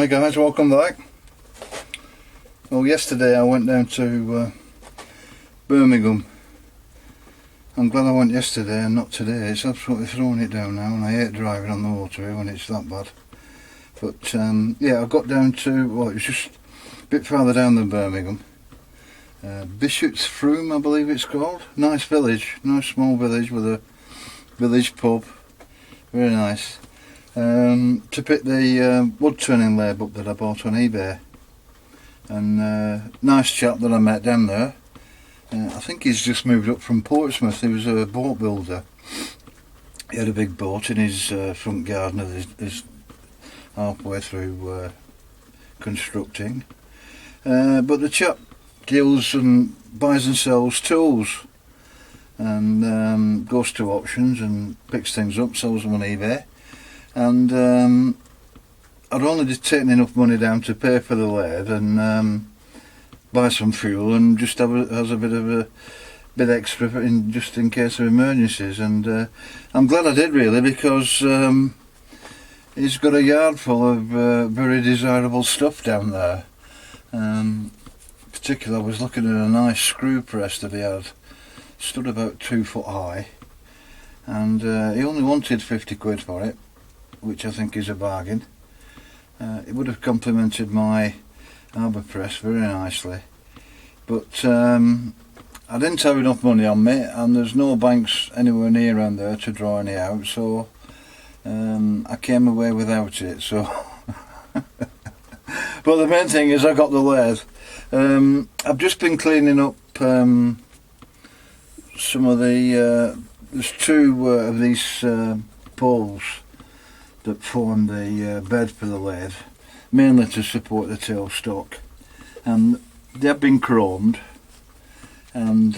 Hi guys, welcome back. Well, yesterday I went down to Birmingham. I'm glad I went yesterday and not today. It's absolutely throwing it down now, and I hate driving on the motorway when it's that bad. But yeah, I got down to, well, it was just a bit farther down than Birmingham. Bishop's Froome, I believe it's called. Nice village, nice small village with a village pub. Very nice. To pick the wood turning lathe up that I bought on eBay, and nice chap that I met down there. I think he's just moved up from Portsmouth. He was a boat builder. He had a big boat in his front garden of his halfway through constructing. But the chap deals and buys and sells tools, and goes to auctions and picks things up, sells them on eBay. And I'd only just taken enough money down to pay for the lathe and buy some fuel, and just has a bit extra just in case of emergencies. And I'm glad I did, really, because he's got a yard full of very desirable stuff down there. Particularly, I was looking at a nice screw press that he had, stood about 2 foot high, and he only wanted 50 quid for it, which I think is a bargain. It would have complemented my arbor press very nicely, but I didn't have enough money on me, and there's no banks anywhere near around there to draw any out, so I came away without it. So but the main thing is I got the lathe. I've just been cleaning up some of the there's 2 of these poles that form the bed for the lathe, mainly to support the tailstock, and they have been chromed, and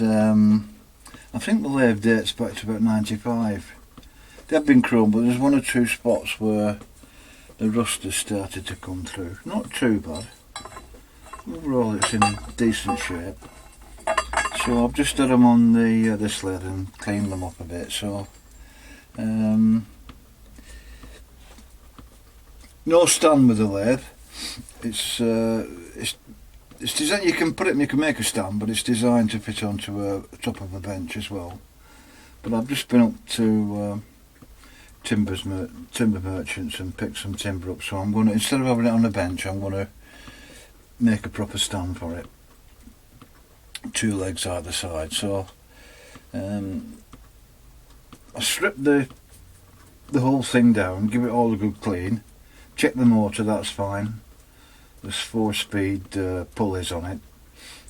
I think the lathe dates back to about 95. They have been chromed, but there's 1 or 2 spots where the rust has started to come through. Not too bad. Overall it's in decent shape. So I've just had them on this lathe and cleaned them up a bit. So no stand with the lathe. It's designed. You can make a stand, but it's designed to fit onto a top of a bench as well. But I've just been up to timber merchants and picked some timber up. So I'm going to, instead of having it on a bench, I'm going to make a proper stand for it. 2 legs either side. So I stripped the whole thing down, give it all a good clean. Check the motor, that's fine. There's 4-speed pulleys on it.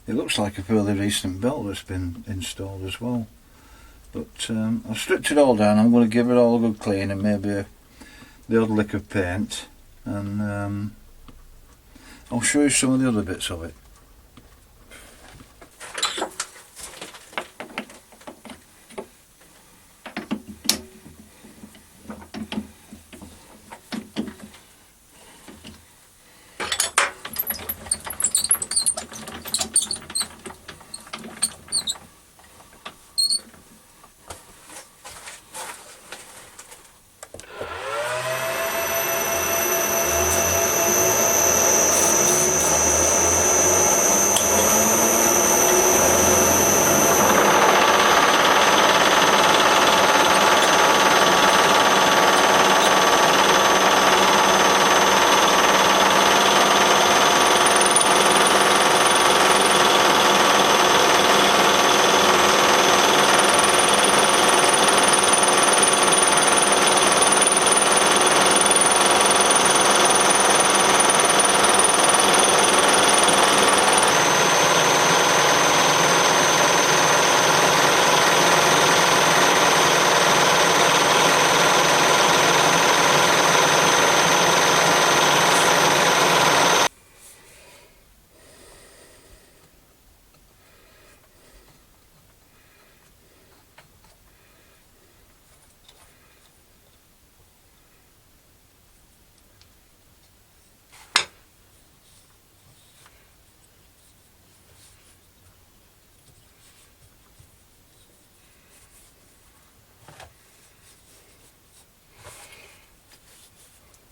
It looks like a fairly recent belt that's been installed as well. But I've stripped it all down. I'm going to give it all a good clean and maybe the odd lick of paint, and I'll show you some of the other bits of it.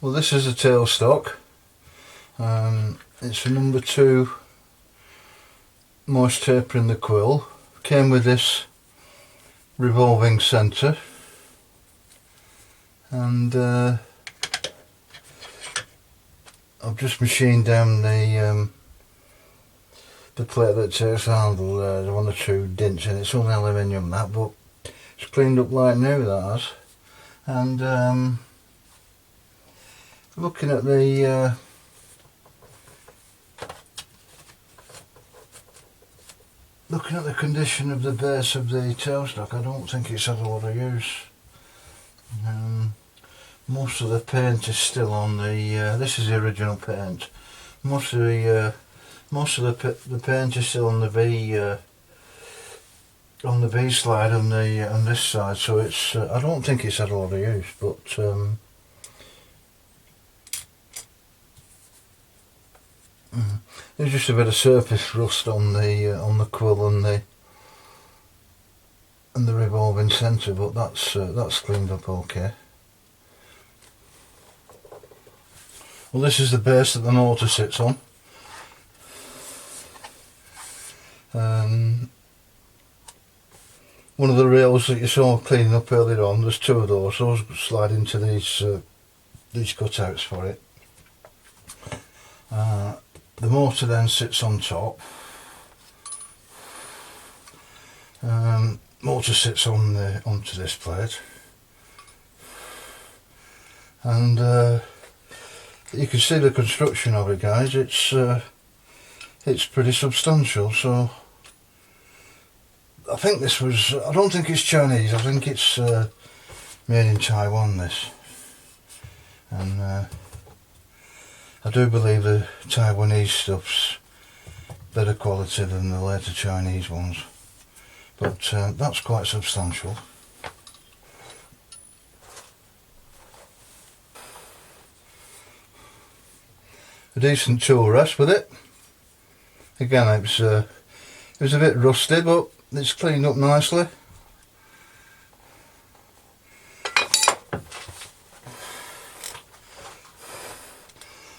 Well, this is a tailstock. It's a number 2 moist taper in the quill. Came with this revolving centre, and I've just machined down the plate that takes the handle there. There's 1 or 2 dents in it. It's only aluminium that, but it's cleaned up like new, that has. And looking at the condition of the base of the tailstock, I don't think it's had a lot of use. Most of the paint is still on the. This is the original paint. Most of the paint is still on the V slide on this side, so it's. I don't think it's had a lot of use, but there's just a bit of surface rust on the quill and the revolving centre, but that's cleaned up okay. Well, this is the base that the motor sits on. One of the rails that you saw cleaning up earlier on, there's 2 of those. Those slide into these cutouts for it. The motor then sits on top. Motor sits onto this plate, and you can see the construction of it, guys. It's pretty substantial. So I think this was. I don't think it's Chinese. I think it's made in Taiwan. This, and I do believe the Taiwanese stuff's better quality than the later Chinese ones. But that's quite substantial. A decent tool rest with it. Again, it was a bit rusty, but it's cleaned up nicely.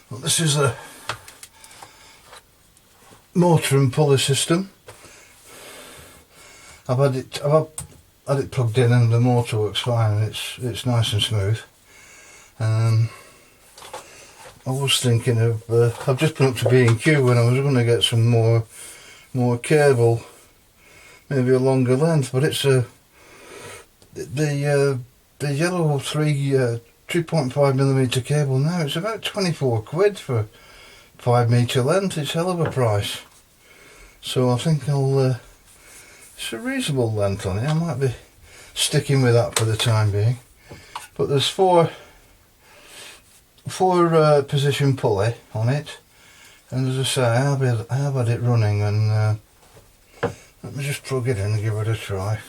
Well, this is the motor and pulley system. I've had it plugged in, and the motor works fine, and it's nice and smooth. I was thinking of I've just been up to B&Q when I was going to get some more cable, maybe a longer length, but it's the yellow 3.5mm cable now. It's about 24 quid for 5 metre length. It's a hell of a price. So I think it's a reasonable length on it. I might be sticking with that for the time being. But there's four position pulley on it, and as I say, I have had it running, and let me just plug it in and give it a try.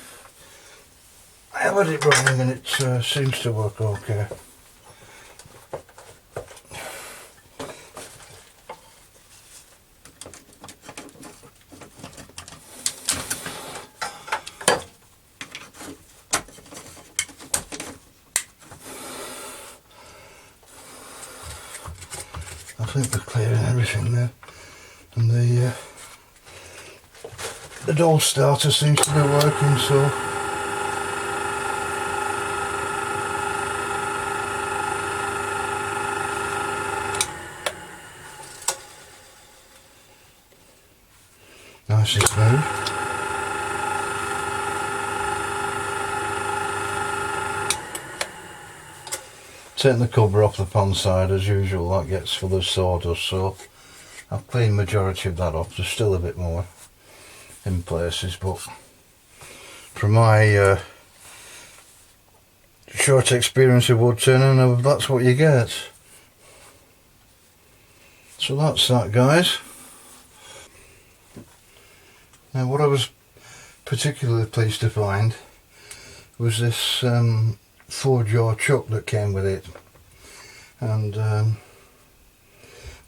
I have had it running, and it seems to work okay. I think we're clearing everything there, and the door starter seems to be working, so nice and smooth. Taking the cover off the pond side as usual, that gets full of sawdust, so I've cleaned majority of that off. There's still a bit more in places, but from my short experience of wood turning, that's what you get. So that's that, guys. Now, what I was particularly pleased to find was this 4-jaw chuck that came with it, and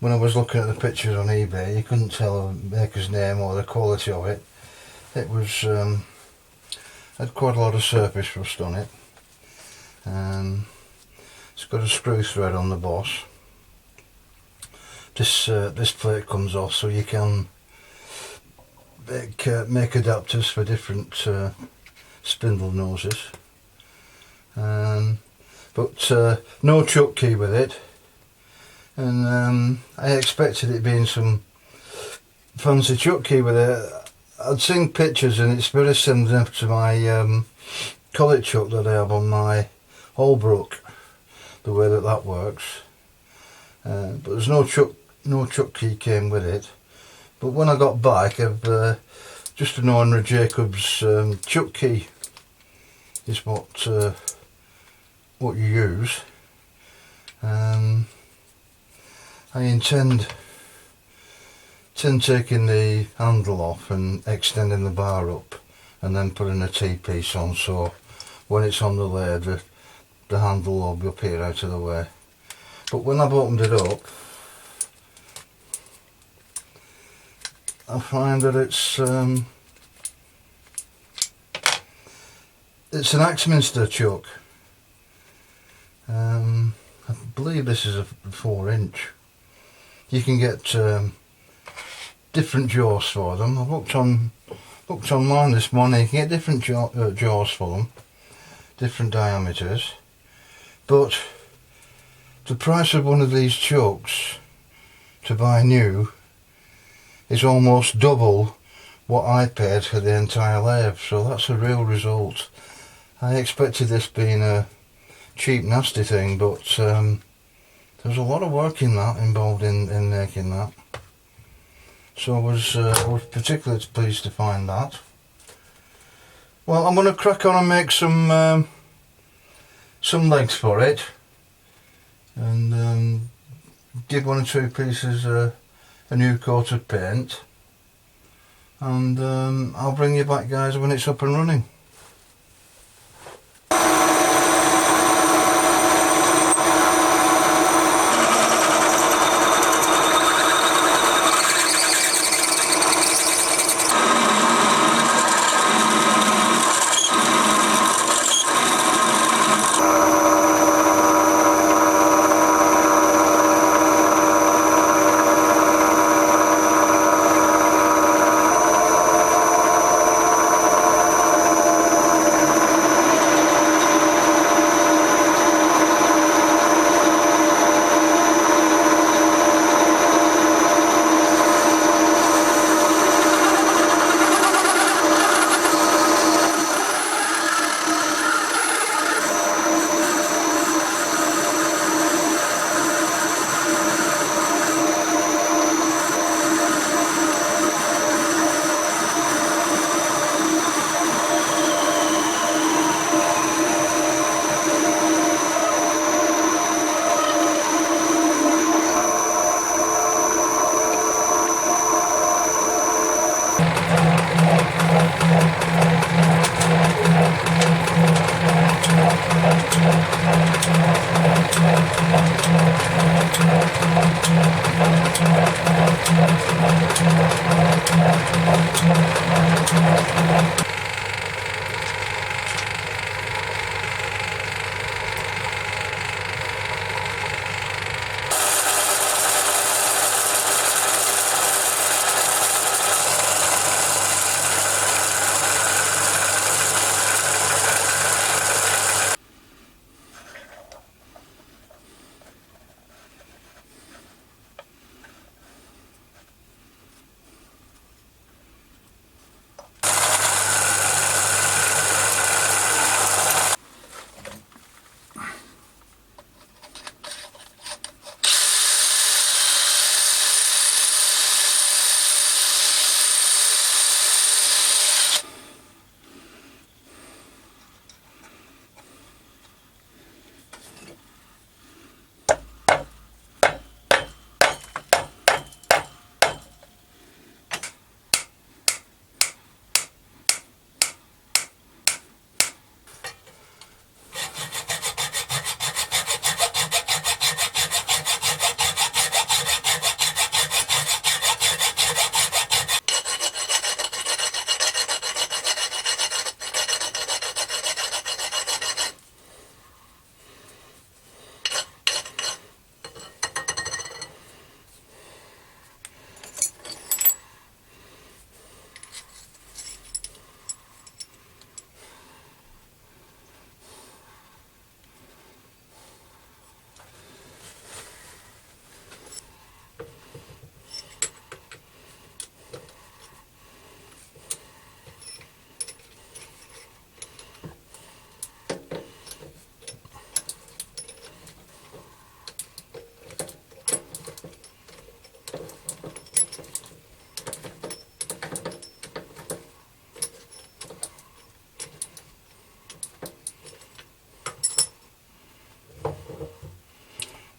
when I was looking at the pictures on eBay, you couldn't tell the maker's name or the quality of it. It was had quite a lot of surface rust on it. It's got a screw thread on the boss. this plate comes off, so you can make adapters for different spindle noses. But no chuck key with it, and I expected it being some fancy chuck key with it. I'd seen pictures and it's very similar to my collet chuck that I have on my Holbrook, the way that works. But there's no chuck key came with it. But when I got back, I've just an ordinary Jacobs chuck key is what you use. I intend taking the handle off and extending the bar up and then putting a T-piece on, so when it's on the lathe the handle will be up here out of the way. But when I've opened it up, I find that it's an Axminster chuck. I believe this is a 4-inch. You can get different jaws for them. I've looked online this morning. You can get different jaws for them, different diameters. But the price of one of these chucks to buy new is almost double what I paid for the entire lathe, so that's a real result. I expected this being a cheap nasty thing, but there's a lot of work involved in making that. So I was particularly pleased to find that. Well, I'm going to crack on and make some legs for it, and give 1 or 2 pieces a new coat of paint, and I'll bring you back, guys, when it's up and running.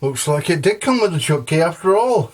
Looks like it did come with a chuck key after all.